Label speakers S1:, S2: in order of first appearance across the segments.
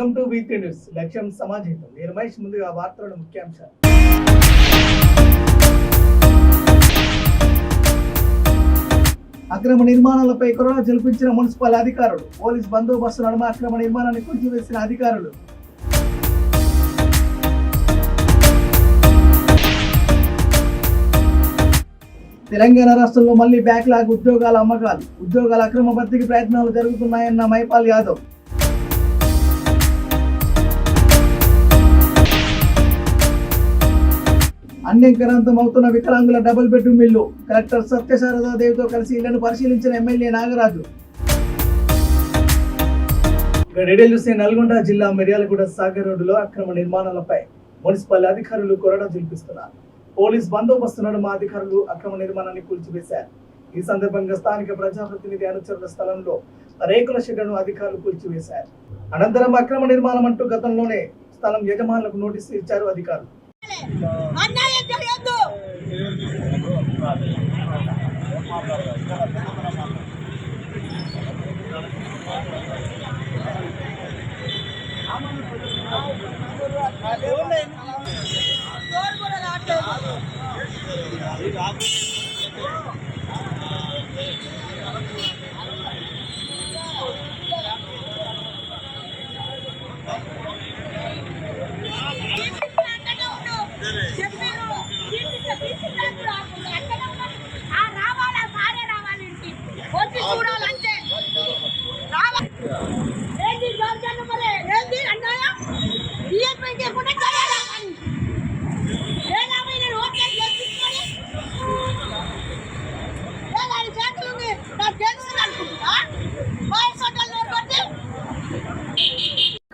S1: Welcome two weekly news. లక్ష్యం సమాజహితం. నేను మహేష్. ముందుగా వార్తలను ముఖ్యాంశాలు. అక్రమ నిర్మాణాలపై కరోనా జల్పించిన మున్సిపల్ అధికారులు. పోలీస్ బందోబస్తు నడుమ అక్రమ నిర్మాణాన్ని కూల్చివేసిన అధికారులు. తెలంగాణ రాష్ట్రంలో మళ్లీ బ్యాక్లాగ్ ఉద్యోగాల అమ్మకాలు. ఉద్యోగాల అక్రమ భర్తీకి ప్రయత్నాలు జరుగుతున్నాయన్న మైపాల్ యాదవ్. అన్యంకరాంతం అవుతున్న వికలాంగుల డబుల్ బెడ్రూమ్ ఇల్లు. కలెక్టర్ సత్యశారదాదేవితో కలిసి ఇళ్లను పరిశీలించిన ఎమ్మెల్యే నాగరాజు. నల్గొండ జిల్లా మిర్యాలగూడ సాగర్ రోడ్డులో అక్రమ నిర్మాణాలపై మున్సిపల్ అధికారులు కొరడా జల్పిస్తున్నారు. పోలీస్ బందోబస్తు నడుమ అధికారులు అక్రమ నిర్మాణాన్ని కూల్చివేశారు. ఈ సందర్భంగా స్థానిక ప్రజాప్రతినిధి అనుచరుల స్థలంలో రేకుల షెడ్డును అధికారులు కూల్చివేశారు. అనంతరం అక్రమ నిర్మాణం అంటూ గతంలోనే స్థలం యజమానులకు నోటీసులు ఇచ్చారు అధికారులు.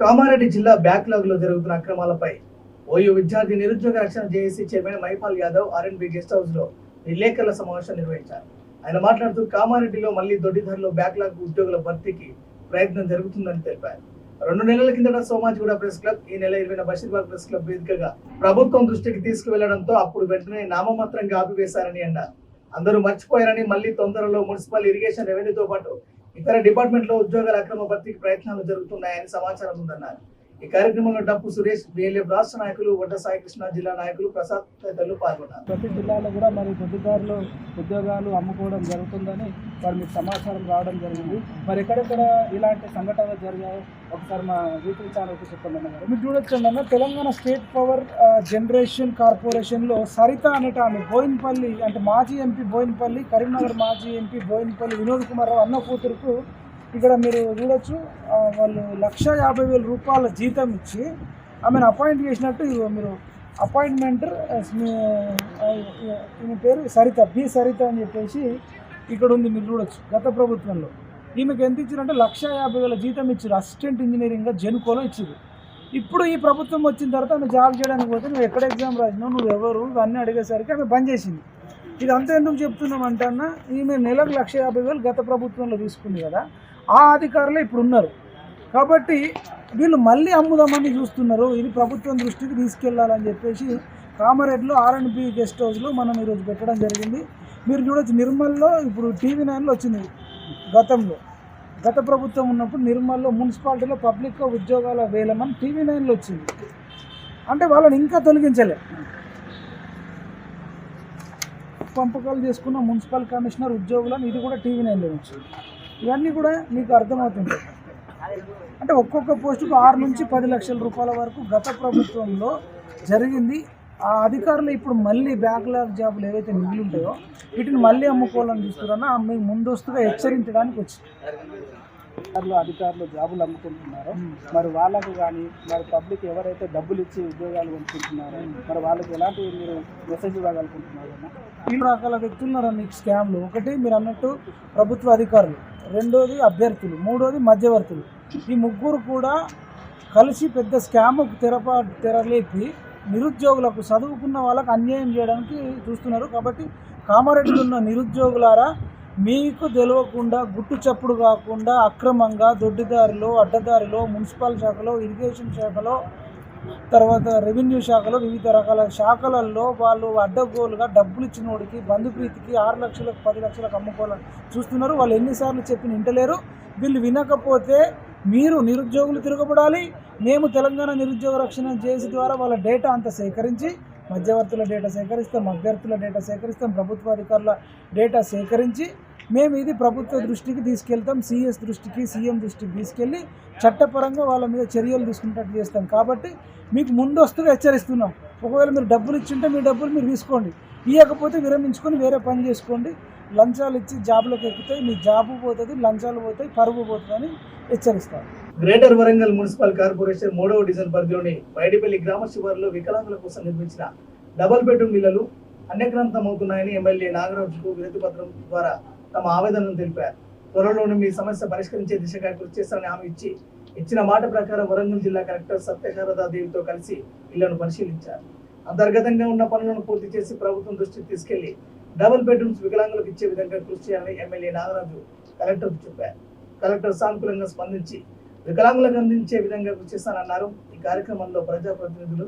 S1: కామారెడ్డి జిల్లా బ్యాక్లాగ్ లో జరుగుతున్న అక్రమాలపై ఓయూ విద్యార్థి నిరుద్యోగ రక్షణ JAC chairman Mypal Yadav R&B guest house లో విలేకరుల సమావేశం నిర్వహించారు. ఆయన మాట్లాడుతూ కామారెడ్డిలో మళ్లీ దొడ్డిధరలో బ్యాక్లాగ్ ఉద్యోగుల భర్తీకి ప్రయత్నం జరుగుతుందని తెలిపారు. 2 నెలల కిందట సోమాజిగూడ ప్రెస్ క్లబ్, ఈ నెల 20న బషీర్బాగ్ ప్రెస్ క్లబ్ వేదికగా ప్రభుత్వం దృష్టికి తీసుకువెళ్లడంతో అప్పుడు వెంటనే నామమాత్రంగా ఆపివేశారని అన్నారు. అందరూ మర్చిపోయారని మళ్లీ తొందరలో మున్సిపల్, ఇరిగేషన్, రెవెన్యూతో పాటు ఇతర డిపార్ట్మెంట్లో ఉద్యోగాల అక్రమ భర్తీకి ప్రయత్నాలు జరుగుతున్నాయని సమాచారం ఉందన్నారు. ఈ కార్యక్రమంలో డప్పు సురేష్, బిఎల్ఎఫ్ రాష్ట్ర నాయకులు, వడ్డ సాయి కృష్ణ, జిల్లా నాయకులు, ప్రసాద్ తదితరులు పాల్గొన్నారు.
S2: ప్రతి జిల్లాలో కూడా మరి దొడ్డిదారులు ఉద్యోగాలు అమ్ముకోవడం జరుగుతుందని మరి మీకు సమాచారం రావడం జరిగింది. మరి ఎక్కడెక్కడ ఇలాంటి సంఘటనలు జరిగాయో ఒకసారి మా వీక్లీ ఛానల్కి చెప్పండి అన్నారు. మీరు చూడొచ్చు అన్న, తెలంగాణ స్టేట్ పవర్ జనరేషన్ కార్పొరేషన్లో సరిత అనేట ఆమె బోయిన్పల్లి, అంటే మాజీ ఎంపీ బోయిన్పల్లి, కరీంనగర్ మాజీ ఎంపీ బోయిన్పల్లి వినోద్ కుమార్ రావు అన్న కూతురుకు ఇక్కడ మీరు చూడొచ్చు, వాళ్ళు 1,50,000 రూపాయల జీతం ఇచ్చి ఆమెను అపాయింట్ చేసినట్టు మీరు అపాయింట్మెంట్, ఈమె పేరు సరిత, బి సరిత అని చెప్పేసి ఇక్కడ ఉంది. మీరు చూడొచ్చు గత ప్రభుత్వంలో ఈమెకు ఎంత ఇచ్చారంటే 1,50,000 జీతం ఇచ్చారు. అసిస్టెంట్ ఇంజనీరింగ్గా జెన్కోలో ఇచ్చారు. ఇప్పుడు ఈ ప్రభుత్వం వచ్చిన తర్వాత ఆమె జాబ్ చేయడానికి పోతే నువ్వు ఎక్కడ ఎగ్జామ్ రాసినావు, నువ్వు ఎవరు, ఇవన్నీ అడిగేసరికి ఆమె బంద్ చేసింది. ఇది అంతా ఎందుకు చెప్తున్నాం అంటే అన్న, ఈమె నెలకు 1,50,000 గత ప్రభుత్వంలో తీసుకుంది కదా, ఆ అధికారులే ఇప్పుడు ఉన్నారు. కాబట్టి వీళ్ళు మళ్ళీ అమ్ముదామని చూస్తున్నారు. ఇది ప్రభుత్వం దృష్టికి తీసుకెళ్లాలని చెప్పేసి కామారెడ్డిలో ఆర్ఎన్బి గెస్ట్ హౌస్లో మనం ఈరోజు పెట్టడం జరిగింది. మీరు చూడొచ్చు, నిర్మల్లో ఇప్పుడు TV9లో వచ్చింది. గత ప్రభుత్వం ఉన్నప్పుడు నిర్మల్లో మున్సిపాలిటీలో పబ్లిక్ ఉద్యోగాల వేలమని TV9లో వచ్చింది. అంటే వాళ్ళని ఇంకా తొలగించలే. పంపకాలు చేసుకున్న మున్సిపల్ కమిషనర్ ఉద్యోగులను ఇది కూడా TV9లో వచ్చింది. ఇవన్నీ కూడా మీకు అర్థమవుతుంది. అంటే ఒక్కొక్క పోస్టుకు 6 నుంచి 10 లక్షల రూపాయల వరకు గత ప్రభుత్వంలో జరిగింది. ఆ అధికారులు ఇప్పుడు మళ్ళీ బ్యాక్లాగ్ జాబులు ఏవైతే మిగిలి ఉంటాయో వీటిని మళ్ళీ అమ్ముకోవాలని చూస్తున్నారో మీకు ముందస్తుగా హెచ్చరించడానికి వచ్చింది. అధికారులు జాబులు అమ్ముకుంటున్నారో మరి వాళ్ళకు కానీ, మరి పబ్లిక్ ఎవరైతే డబ్బులు ఇచ్చి ఉద్యోగాలు కొనుక్కుంటున్నారో మరి వాళ్ళకి ఎలాంటి మీరు మెసేజ్ ఇవ్వగలుగుతున్నారు? 3 రకాల వ్యక్తులు ఉన్నారు మీకు స్కామ్లు. ఒకటి మీరు అన్నట్టు ప్రభుత్వ అధికారులు, రెండోది అభ్యర్థులు, మూడోది మధ్యవర్తులు. ఈ ముగ్గురు కూడా కలిసి పెద్ద స్కామ్కు తెరలేపి నిరుద్యోగులకు, చదువుకున్న వాళ్ళకు అన్యాయం చేయడానికి చూస్తున్నారు. కాబట్టి కామారెడ్డిలో ఉన్న నిరుద్యోగులారా, మీకు తెలియకుండా, గుట్టు చప్పుడు కాకుండా అక్రమంగా దొడ్డిదారిలో, అడ్డదారిలో, మున్సిపల్ శాఖలో, ఇరిగేషన్ శాఖలో, తర్వాత రెవెన్యూ శాఖలో, వివిధ రకాల శాఖలలో వాళ్ళు అడ్డగోలుగా డబ్బులు ఇచ్చిన వాడికి, బంధుప్రీతికి 6 లక్షలకు 10 లక్షలకు అమ్ముకోవాలని చూస్తున్నారు. వాళ్ళు ఎన్నిసార్లు చెప్పిన వింటలేరు. వీళ్ళు వినకపోతే మీరు నిరుద్యోగులు తిరగబడాలి. మేము తెలంగాణ నిరుద్యోగ రక్షణ జేఏసీ ద్వారా వాళ్ళ డేటా అంతా సేకరించి, మధ్యవర్తుల డేటా సేకరిస్తాం, అభ్యర్థుల డేటా సేకరిస్తాం, ప్రభుత్వ అధికారుల డేటా సేకరించి మేము ఇది ప్రభుత్వ దృష్టికి తీసుకెళ్తాం, సిఎస్ దృష్టికి, సీఎం దృష్టికి తీసుకెళ్ళి చట్టపరంగా వాళ్ళ మీద చర్యలు తీసుకునేటట్టు చేస్తాం. కాబట్టి మీకు ముందస్తుగా హెచ్చరిస్తున్నాం. ఒకవేళ మీరు డబ్బులు ఇచ్చింటే మీ డబ్బులు మీరు తీసుకోండి, ఇవ్వకపోతే విరమించుకొని వేరే పని చేసుకోండి. లంచాలు ఇచ్చి జాబులకు ఎక్కుతాయి, మీ జాబు పోతుంది, లంచాలు పోతాయి, పరుగు పోతుందని హెచ్చరిస్తారు.
S1: గ్రేటర్ వరంగల్ మున్సిపల్ కార్పొరేషన్ 3వ డివిజన్ పరిధిలోని వైడిపల్లి గ్రామ శివారులో వికలాంగుల కోసం నిర్మించిన డబుల్ బెడ్రూమ్ ఇళ్లలు అన్యక్రాంతమవుతున్నాయని ఎమ్మెల్యే నాగరాజుకు వినతి పత్రం ద్వారా తమ ఆవేదనను తెలిపారు. త్వరలోనే మీ సమస్య పరిష్కరించే దిశగా కృషి చేస్తారని హామీ ఇచ్చిన మాట ప్రకారం వరంగల్ జిల్లా కలెక్టర్ సత్యశారదాదేవితో కలిసి ఇళ్లను పరిశీలించారు. అంతర్గతంగా ఉన్న పనులను పూర్తి చేసి ప్రభుత్వం దృష్టికి తీసుకెళ్లి డబుల్ బెడ్రూమ్స్ వికలాంగులకు ఇచ్చే విధంగా కృషి చేయాలని ఎమ్మెల్యే నాగరాజు కలెక్టర్కు చెప్పారు. కలెక్టర్ సానుకూలంగా స్పందించి వికలాంగులకు అందించే విధంగా కృషి చేస్తానన్నారు. ఈ కార్యక్రమంలో ప్రజాప్రతినిధులు,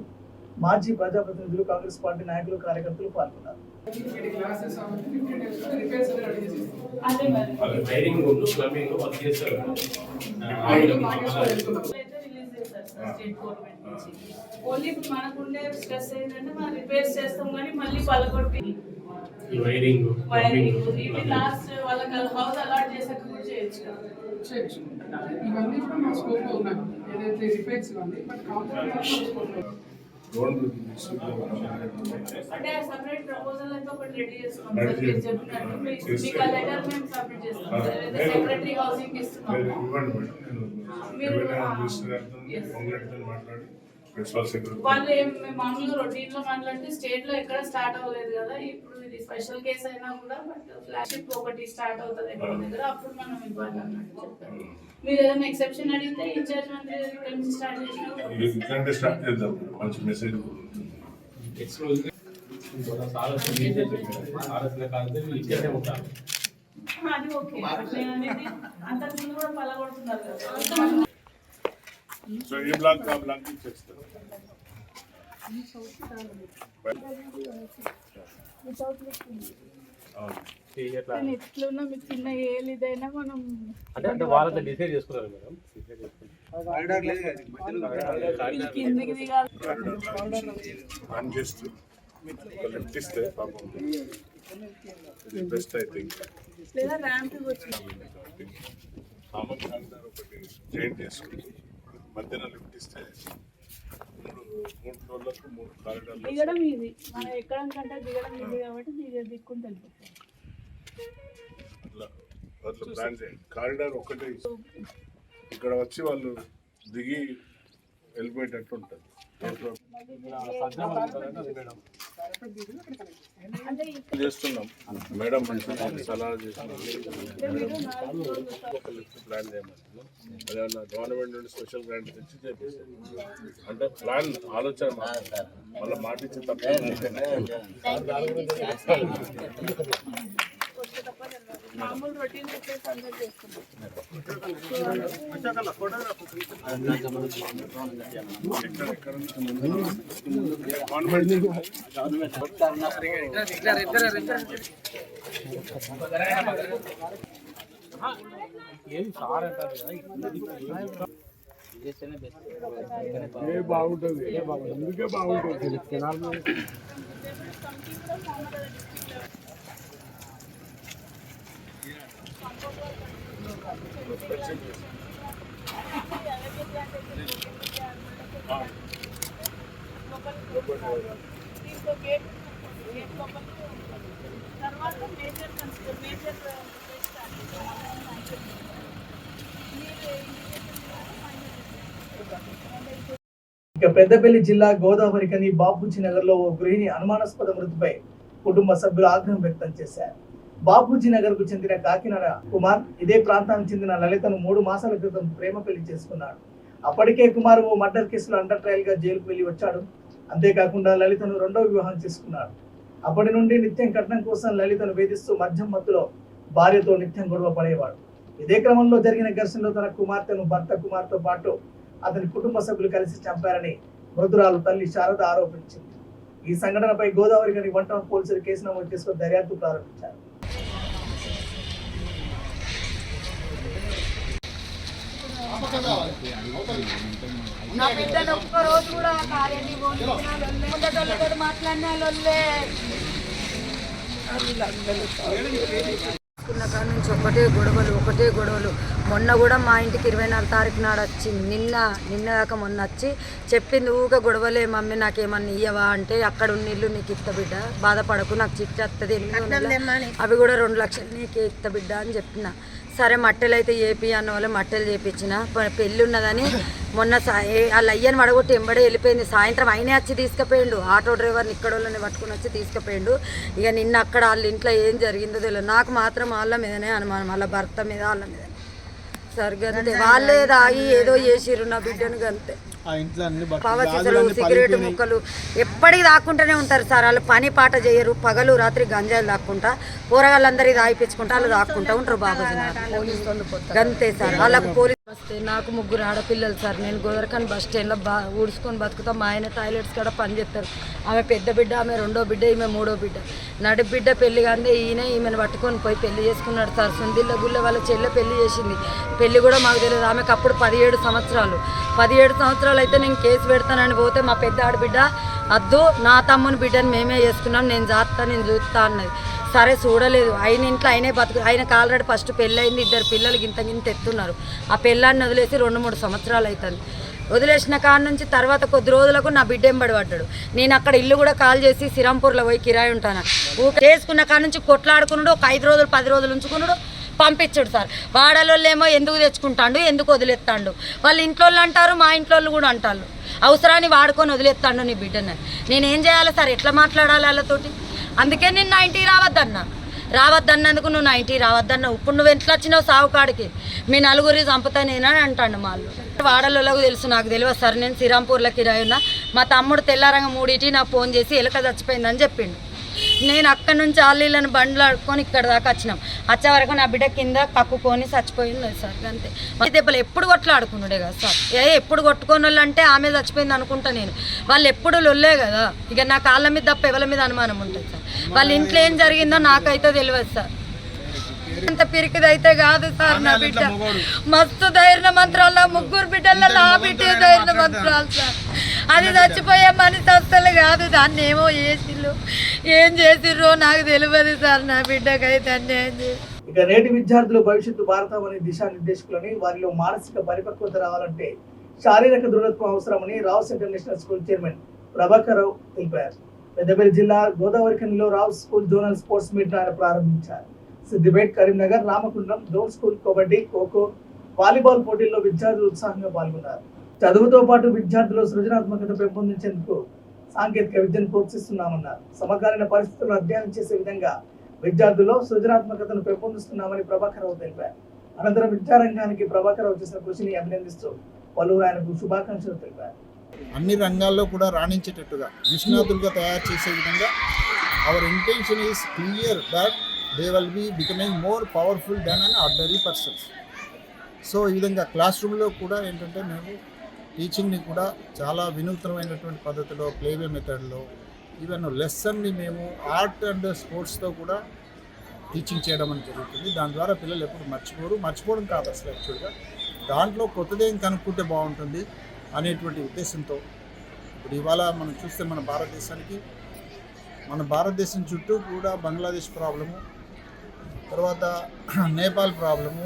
S1: మాజీ ప్రజాప్రతినిధులు, కాంగ్రెస్ పార్టీ నాయకులు, కార్యకర్తలు పాల్గొన్నారు.
S3: ఓన్లీ ఇప్పుడు మనకుండే స్ట్రెస్ ఏంటంటే మనం రిపేర్స్ చేస్తాం కానీ మళ్ళీ పలకొట్టి వైరింగ్ ఇవి లాస్ట్ వాళ్ళకి హౌస్ అలాట్ చేసాక కూడా చేయొచ్చు.
S4: ఇవన్నీ కూడా మా స్కోప్ లో ఉన్నాయి, ఏదైతే రిపేర్స్ ఇవన్నీ బట్
S3: అంటే సపరేట్ ప్రపోజల్ అయితే ఒకటి రెడీ చేస్తున్నాం సార్. మీరు చెప్పినట్టు మీకు ఆ లెటర్ మేము సబ్మిట్ చేస్తాం సార్. ఏదైతే సెక్రటరీ హౌసింగ్ ఇస్తున్నాం మీరు వాళ్ళు మేము మామూలుగా రొటీన్ లో మాట్లాడితే స్టేట్ లో ఎక్కడ స్టార్ట్ అవ్వలేదు కదా, ఇప్పుడు ఇది స్పెషల్ కేసు అయినా కూడా బట్ ఫ్లాగ్షిప్ ఒకటి స్టార్ట్ అవుతుంది ఎక్కడ దగ్గర, అప్పుడు మనం ఇవ్వాలి అన్నట్టు చెప్పారు. మీరు ఏదైనా ఎక్సెప్షన్ అడిగితే ఇన్ఛార్జ్ మంత్రి ఇక్కడ నుంచి స్టార్ట్ అది ఓకే. నేను అనేది అంతకుముందు కూడా పలగొడుతున్నారు కదా.
S5: సో ఈ బ్లాక్ ఆ బ్లాక్ చేస్తారు.
S3: ఎట్లున్నా మీకు చిన్న ఏదైనా మనం
S6: అంటే వాళ్ళతో డిసైడ్ చేసుకున్నారు మేడం.
S3: కిందికి దిగాలి.
S5: లిఫ్ట్ ఇస్తే పాపం బెస్ట్ ఐ థింక్.
S3: లేదా ర్యాంప్ వచ్చింది
S5: ఒకటి చేంజ్ చేసుకుని మధ్యన లిఫ్ట్ ఇస్తే మూడు ఫ్లోర్లకు 3 కారిడార్లు
S3: దిగడం ఇది, మనం ఎక్కడం కంటే దిగడం ఇది కాబట్టి దిక్కుంటే వెళ్ళిపోతాం.
S5: అట్లా ప్లాన్ చేయండి. కారిడార్ ఒకటే ఇక్కడ వచ్చి వాళ్ళు దిగి వెళ్ళిపోయేటట్టు ఉంటుంది. చేస్తున్నాం మేడం, మంచి సలహా చేస్తున్నాం. ఒక లిఫ్ట్ ప్లాన్ చేయమంటున్నాం. అదేమన్నా గవర్నమెంట్ నుండి స్పెషల్ గ్రాంట్ తెచ్చి చేపిస్తాం. అంటే ప్లాన్ ఆలోచన మళ్ళీ మాట ఇచ్చి తప్ప
S3: మామూలు రొటీన్ రిపేర్స్ అందరూ చేస్తున్నాం.
S5: బాగుంటుంది, ఎందుకే బాగుంటుంది.
S3: తర్వాత మేజర్
S1: ఇక పెద్దపల్లి జిల్లా గోదావరికని బాపూజీ నగర్ లో ఓ గృహిణి అనుమానాస్పద మృతిపై కుటుంబ సభ్యులు ఆగ్రహం వ్యక్తం చేశారు. బాపూజీ నగర్ కు చెందిన కాకినాడ కుమార్ ఇదే ప్రాంతానికి చెందిన లలితను 3 మాసాల క్రితం ప్రేమ పెళ్లి చేసుకున్నాడు. అప్పటికే కుమార్ ఓ మర్డర్ కేసులో అండర్ ట్రయల్ గా జైలుకు వెళ్లి వచ్చాడు. అంతేకాకుండా లలితను 2వ వివాహం చేసుకున్నాడు. అప్పటి నుండి నిత్యం కట్నం కోసం లలితను వేధిస్తూ మద్యం మత్తులో భార్యతో నిత్యం గొడవ పడేవాడు. ఇదే క్రమంలో జరిగిన ఘర్షణలో తన కుమార్తెను భర్త కుమార్తో పాటు అతని కుటుంబ సభ్యులు కలిసి చంపారని మృతురాలు తల్లి శారద ఆరోపించింది. ఈ సంఘటనపై గోదావరికని 1 టౌన్ పోలీసులు కేసు నమోదు చేసుకుని దర్యాప్తు ప్రారంభించారు.
S7: నా బిడ్డను ఒక్క రోజు కూడా కార్యాన్ని ముందటోళ్ళతో మాట్లాడినా లొల్లే తీసుకున్న కాడ నుంచి ఒకటే గొడవలు మొన్న కూడా మా ఇంటికి 24 తారీఖు నాడు వచ్చింది. నిన్న దాకా మొన్న వచ్చి చెప్పింది ఊగా గొడవలే మమ్మీ నాకేమన్నా ఇయ్యవా అంటే అక్కడ ఉన్న ఇల్లు నీకు ఇత్త బిడ్డ బాధపడకు నాకు చిట్టి వస్తుంది అవి కూడా 2 లక్షలు నీకే ఇత్త బిడ్డ అని చెప్పిన. సరే మట్టెలు అయితే ఏపీ అన్న వాళ్ళు మట్టెలు చేయించిన పెళ్ళి ఉన్నదని మొన్న వాళ్ళ అయ్యని వడగొట్టి ఎంబడే వెళ్ళిపోయింది. సాయంత్రం ఆయనే వచ్చి తీసుకుపోయిండు ఆటో డ్రైవర్ని ఇక్కడ వాళ్ళని పట్టుకుని వచ్చి తీసుకుపోయిండు. ఇక నిన్న అక్కడ వాళ్ళ ఇంట్లో ఏం జరిగిందో తెలియదు. నాకు మాత్రం వాళ్ళ మీదనే అనుమానం, వాళ్ళ భర్త మీద వాళ్ళ మీద సరిగ్గా వాళ్ళే తాగి ఏదో చేసిర్రు నా బిడ్డను గంతే. పవచీసలు సిగరెట్ ముక్కలు ఎప్పటికి దాక్కుంటూనే ఉంటారు సార్. వాళ్ళు పని పాట చేయరు, పగలు రాత్రి గంజాయిలు దాక్కుంటా పోరగాళ్ళందరికీ దాయిపించుకుంటా వాళ్ళు దాక్కుంటా ఉంటారు. బాబాజీ గంతే సార్. వాళ్ళకు పోలీసు వస్తే నాకు 3 ఆడపిల్లలు సార్. నేను గోదరకాని బస్ స్టాండ్లో ఊడ్చుకొని బతుకుతాం. మా ఆయన టాయిలెట్స్ కూడా పని చేస్తారు. ఆమె పెద్ద బిడ్డ, ఆమె 2వ బిడ్డ, ఈమె 3వ బిడ్డ. నడి బిడ్డ పెళ్లి కానీ ఈమెను పట్టుకొని పోయి పెళ్లి చేసుకున్నాడు సార్. సుందిల్ల గుళ్ళ వాళ్ళ చెల్లె పెళ్లి చేసింది. పెళ్లి కూడా మాకు తెలియదు. ఆమెకు అప్పుడు 17 సంవత్సరాలు. 17 సంవత్సరాలు అయితే నేను కేసు పెడతానని పోతే మా పెద్ద ఆడబిడ్డ అద్దు నా తమ్ముని బిడ్డని మేమే చేసుకున్నాం, నేను చూస్తా అన్నది. సరే చూడలేదు. ఆయన ఇంట్లో ఆయనే ఆయనకు ఆల్రెడీ ఫస్ట్ పెళ్ళయింది, 2 పిల్లలు గింత ఎత్తున్నారు. ఆ పెళ్ళాన్ని వదిలేసి 2-3 సంవత్సరాలు అవుతుంది. వదిలేసిన కాడ నుంచి తర్వాత కొద్ది రోజులకు నా బిడ్డ ఎంబడి పడ్డాడు. నేను అక్కడ ఇల్లు కూడా కాల్ చేసి శ్రీరాంపూర్లో పోయి కిరాయి ఉంటాను. చేసుకున్న కాడ నుంచి కొట్లాడుకున్నాడు. ఒక 5 రోజులు 10 రోజులు ఉంచుకున్నాడు, పంపించాడు సార్. వాడలోళ్ళేమో ఎందుకు తెచ్చుకుంటాడు, ఎందుకు వదిలేస్తాడు. వాళ్ళ ఇంట్లో అంటారు, మా ఇంట్లో కూడా అంటారు అవసరాన్ని వాడుకొని వదిలేస్తాడు నీ బిడ్డని. నేనేం చేయాలి సార్, ఎట్లా మాట్లాడాలి వాళ్ళతోటి? అందుకే నేను 90 రావద్దన్నందుకు నువ్వు 90 రావద్దన్నావు. ఇప్పుడు నువ్వు ఎట్లా వచ్చినావు సావుకాడికి? మీ నలుగురి చంపుతానేనని అంటాడు. వాళ్ళు వాడలోళ్ళకు తెలుసు, నాకు తెలియదు సార్. నేను శ్రీరాంపూర్లో కిరాయి ఉన్నా. మా తమ్ముడు తెల్లారంగా 3 నాకు ఫోన్ చేసి ఎలుక చచ్చిపోయిందని చెప్పిండు. నేను అక్కడి నుంచి ఆలీలను బండ్లు ఆడుకొని ఇక్కడ దాకా వచ్చినాం. వచ్చే వరకు నా బిడ్డ కింద కక్కుకొని చచ్చిపోయింది సార్. అంతే. దెబ్బలు ఎప్పుడు కొట్లాడుకున్నాడే కదా సార్. ఎప్పుడు కొట్టుకొని వాళ్ళు అంటే ఆమె చచ్చిపోయింది అనుకుంటా నేను. వాళ్ళు ఎప్పుడు లొల్లే కదా. ఇక నా కాళ్ళ మీద తప్ప ఎవరి మీద అనుమానం ఉంటుంది సార్. వాళ్ళ ఇంట్లో ఏం జరిగిందో నాకైతే తెలియదు సార్. అంత పిరికిదైతే కాదు సార్. నా బిడ్డ మస్తు ధైర్య మంత్రాలు, 3 బిడ్డలలో ఆ బిడ్డే ధైర్య మంత్రాలు సార్. అది చచ్చిపోయే మనిషి అసలు కాదు. దాన్ని ఏమో ఏం చేసిర్రో నాకు తెలియదు సార్. నా బిడ్డకైతే అన్యాయం చేసి.
S1: ఇక నేటి విద్యార్థులు భవిష్యత్తు భారతమని దిశానిర్దేశకులని వారిలో మానసిక పరిపక్వత రావాలంటే శారీరక దృఢత్వం అవసరమని Rao's international school chairman Prabhakar Rao తెలిపారు. పెద్దపల్లి జిల్లా గోదావరిఖనిలో Rao school zonal sports meet ఆయన ప్రారంభించారు. Siddipet, Karimnagar, Ramagundam zone school kabaddi, kho kho, volleyball పోటీల్లో విద్యార్థులు ఉత్సాహంగా పాల్గొన్నారు. చదువుతో పాటు విద్యార్థులు సృజనాత్మకత పెంపొందించేందుకు సాంకేతిక విద్యను ప్రోత్సహిస్తున్నామన్నారు. సమకాలీన పరిస్థితులను అధ్యయనం చేసే విధంగా విద్యార్థుల్లో సృజనాత్మకతను పెంపొందిస్తున్నామని ప్రభాకర్ రావు తెలిపారు. అనంతరం విద్యారంగానికి ప్రభాకర్ రావు చేసిన కృషిని అభినందిస్తూ పలువురు ఆయనకు శుభాకాంక్షలు తెలిపారు.
S8: అన్ని రంగాల్లో కూడా రాణించేటట్టుగా నిష్ణాతులుగా తయారు చేసే విధంగా our intention is clear that they will be becoming more powerful then an ordinary persons. So ఈ విధంగా క్లాస్ రూమ్లో కూడా ఏంటంటే మేము టీచింగ్ని కూడా చాలా వినూత్నమైనటువంటి పద్ధతిలో, ప్లేవే మెథడ్లో, ఈవెన్ లెసన్ని మేము ఆర్ట్ అండ్ స్పోర్ట్స్తో కూడా టీచింగ్ చేయడం అని జరుగుతుంది. దాని ద్వారా పిల్లలు ఎప్పుడు మర్చిపోవడం కాదు అసలు. యాక్చువల్గా దాంట్లో కొత్తదేం కనుక్కుంటే బాగుంటుంది అనేటువంటి ఉద్దేశంతో ఇప్పుడు ఇవాళ మనం చూస్తే మన భారతదేశం చుట్టూ కూడా బంగ్లాదేశ్ ప్రాబ్లము, తర్వాత Nepal problem,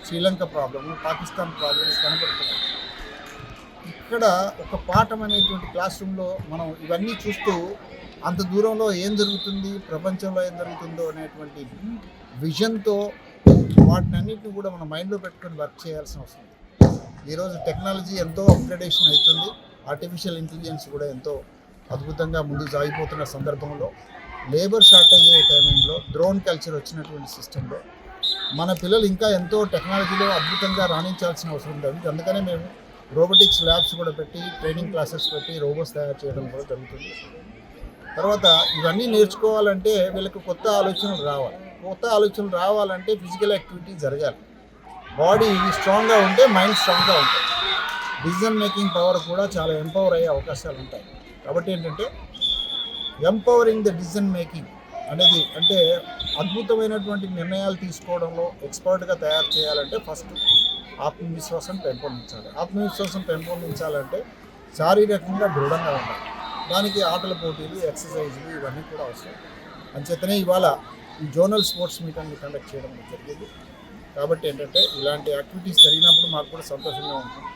S8: Sri Lanka problem, Pakistan problems కనపడుతున్నాయి. ఇక్కడ ఒక పాఠం అనేటువంటి క్లాస్ రూమ్లో మనం ఇవన్నీ చూస్తూ అంత దూరంలో ఏం జరుగుతుంది, ప్రపంచంలో ఏం జరుగుతుందో అనేటువంటి విజన్తో వాటినన్నింటినీ కూడా మన మైండ్లో పెట్టుకొని వర్క్ చేయాల్సిన అవసరం ఉంది. ఈరోజు టెక్నాలజీ ఎంతో అప్గ్రేడేషన్ అవుతుంది. ఆర్టిఫిషియల్ ఇంటెలిజెన్స్ కూడా ఎంతో అద్భుతంగా ముందుకు సాగిపోతున్న సందర్భంలో, లేబర్ షార్టేజ్ అయ్యే టైంలో, డ్రోన్ కల్చర్ వచ్చినటువంటి సిస్టంలో మన పిల్లలు ఇంకా ఎంతో టెక్నాలజీలో అద్భుతంగా రాణించాల్సిన అవసరం ఉంది. అందుకనే మేము రోబోటిక్స్ ల్యాబ్స్ కూడా పెట్టి, ట్రైనింగ్ క్లాసెస్ పెట్టి రోబోట్స్ తయారు చేయడం కూడా జరుగుతుంది. తర్వాత ఇవన్నీ నేర్చుకోవాలంటే వీళ్ళకి కొత్త ఆలోచనలు రావాలంటే ఫిజికల్ యాక్టివిటీ జరగాలి. బాడీ స్ట్రాంగ్గా ఉంటే మైండ్ స్ట్రాంగ్గా ఉంటుంది. డిసిజన్ మేకింగ్ పవర్ కూడా చాలా ఎంపవర్ అయ్యే అవకాశాలు ఉంటాయి. కాబట్టి ఏంటంటే ఎంపవరింగ్ ద డిసిజన్ మేకింగ్ అనేది అంటే అద్భుతమైనటువంటి నిర్ణయాలు తీసుకోవడంలో ఎక్స్పర్ట్గా తయారు చేయాలంటే ఫస్ట్ ఆత్మవిశ్వాసం పెంపొందించాలి. ఆత్మవిశ్వాసం పెంపొందించాలంటే శారీరకంగా దృఢంగా ఉండాలి. దానికి ఆటల పోటీలు, ఎక్సర్సైజులు ఇవన్నీ కూడా అవసరం. అంచేతనే ఇవాళ ఈ జోనల్ స్పోర్ట్స్ మీట్ అనేది కండక్ట్ చేయడం జరిగింది. కాబట్టి ఏంటంటే ఇలాంటి యాక్టివిటీస్ జరిగినప్పుడు మాకు కూడా సంతోషంగా ఉంటుంది.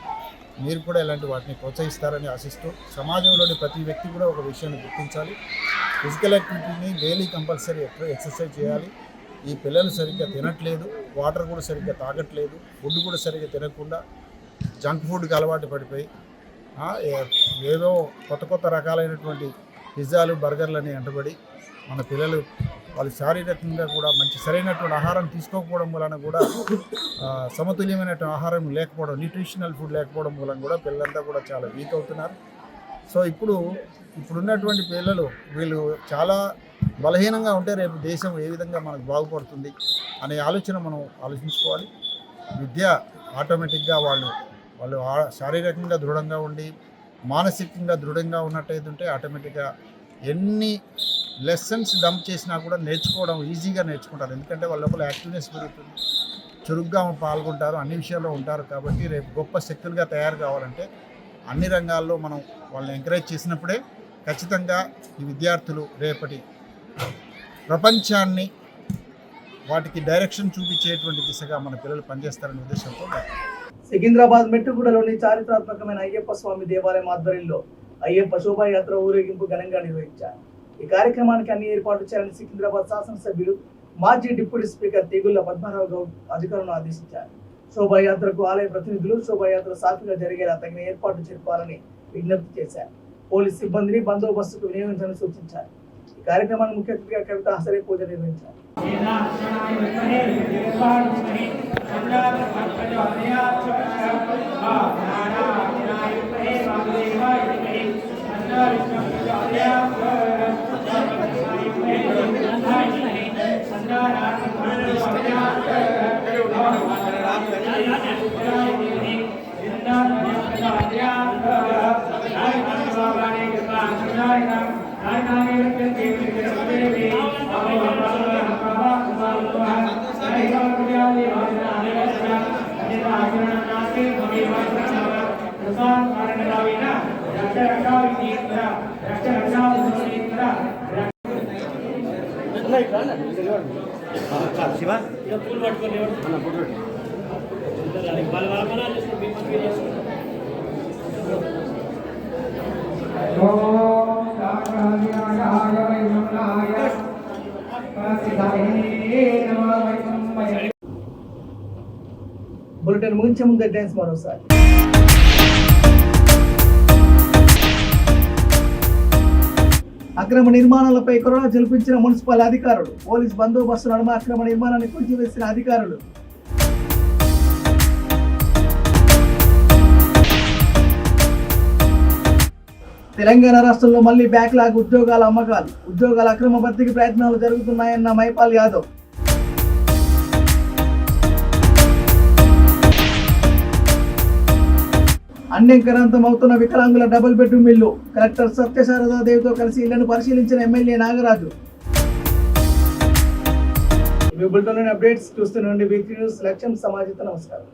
S8: మీరు కూడా ఇలాంటి వాటిని ప్రోత్సహిస్తారని ఆశిస్తూ, సమాజంలోని ప్రతి వ్యక్తి కూడా ఒక విషయాన్ని గుర్తించాలి. ఫిజికల్ యాక్టివిటీని డైలీ కంపల్సరీ ఎక్సర్సైజ్ చేయాలి. ఈ పిల్లలు సరిగ్గా తినట్లేదు, వాటర్ కూడా సరిగ్గా తాగట్లేదు, ఫుడ్ కూడా సరిగ్గా తినకుండా జంక్ ఫుడ్కి అలవాటు పడిపోయి ఏదో కొత్త రకాలైనటువంటి పిజ్జాలు, బర్గర్లని వెంటబడి మన పిల్లలు వాళ్ళు శారీరకంగా కూడా మంచి సరైనటువంటి ఆహారం తీసుకోకపోవడం వలన కూడా సమతుల్యమైనటువంటి ఆహారం లేకపోవడం, న్యూట్రిషనల్ ఫుడ్ లేకపోవడం వలన కూడా పిల్లలంతా కూడా చాలా వీక్ అవుతున్నారు. సో ఇప్పుడున్నటువంటి పిల్లలు వీళ్ళు చాలా బలహీనంగా ఉంటే రేపు దేశం ఏ విధంగా మనకు బాగుపడుతుంది అనే ఆలోచన మనం ఆలోచించుకోవాలి. విద్య ఆటోమేటిక్గా వాళ్ళు శారీరకంగా దృఢంగా ఉండి మానసికంగా దృఢంగా ఉన్నట్టయితే ఆటోమేటిక్గా ఎన్ని లెసన్స్ డంప్ చేసినా కూడా నేర్చుకోవడం ఈజీగా నేర్చుకుంటారు. ఎందుకంటే వాళ్ళ లోపల యాక్టివ్నెస్ పెరుగుతుంది, చురుగ్గా పాల్గొంటారు, అన్ని విషయాల్లో ఉంటారు. కాబట్టి రేపు గొప్ప శక్తులుగా తయారు కావాలంటే అన్ని రంగాల్లో మనం వాళ్ళని ఎంకరేజ్ చేసినప్పుడే ఖచ్చితంగా ఈ విద్యార్థులు రేపటి ప్రపంచాన్ని వాటికి డైరెక్షన్ చూపించేటువంటి దిశగా మన పిల్లలు పనిచేస్తారనే ఉద్దేశంతో
S1: సికింద్రాబాద్ మెట్టుగూడలోని చారిత్రాత్మకమైన అయ్యప్ప స్వామి దేవాలయం ఆధ్వర్యంలో అయ్యప్ప శోభాయాత్ర ఊరేగింపు ఘనంగా నిర్వహించారు. ఈ కార్యక్రమానికి అన్ని ఏర్పాట్లు చేయాలని సికింద్రాబాద్ శాసనసభ్యులు మాజీ డిప్యూటీ స్పీకర్ తెగుళ్ల పద్మారావు గౌడ్ అధికారులను ఆదేశించారు. శోభాయాత్రకు ఆలయ ప్రతినిధులు శోభాయాత్ర సాఫీగా జరిగేలా తగిన ఏర్పాట్లు చేయాలని విజ్ఞప్తి చేశారు. పోలీస్ సిబ్బందిని బందోబస్తుకు వినియోగించాలని సూచించారు. ఈ కార్యక్రమాన్ని ముఖ్య అతిథిగా కవిత హసరే పూజ నిర్వహించారు. బులెటిన్ ముగించే ముందు హెడ్లైన్స్ మరోసారి. అక్రమ నిర్మాణాలపై కరోనా జల్పించిన మున్సిపల్ అధికారులు, పోలీస్ బందోబస్తు నడుమ అక్రమ నిర్మాణాన్ని కూల్చివేసిన అధికారులు. తెలంగాణ రాష్ట్రంలో మళ్లీ బ్యాక్లాగ్ ఉద్యోగాల అమ్మకాలు, ఉద్యోగాల అక్రమ భర్తీకి ప్రయత్నాలు జరుగుతున్నాయన్న మైపాల్ యాదవ్. అన్యంకరాంతం అవుతున్న వికలాంగుల డబుల్ బెడ్రూమ్ ఇల్లు, కలెక్టర్ సత్యశారదాదేవితో కలిసి ఇళ్లను పరిశీలించిన ఎమ్మెల్యే నాగరాజు. అప్డేట్స్ చూస్తూనే ఉండి వీక్లీ న్యూస్. లక్ష్యం సమాజిత. నమస్కారం.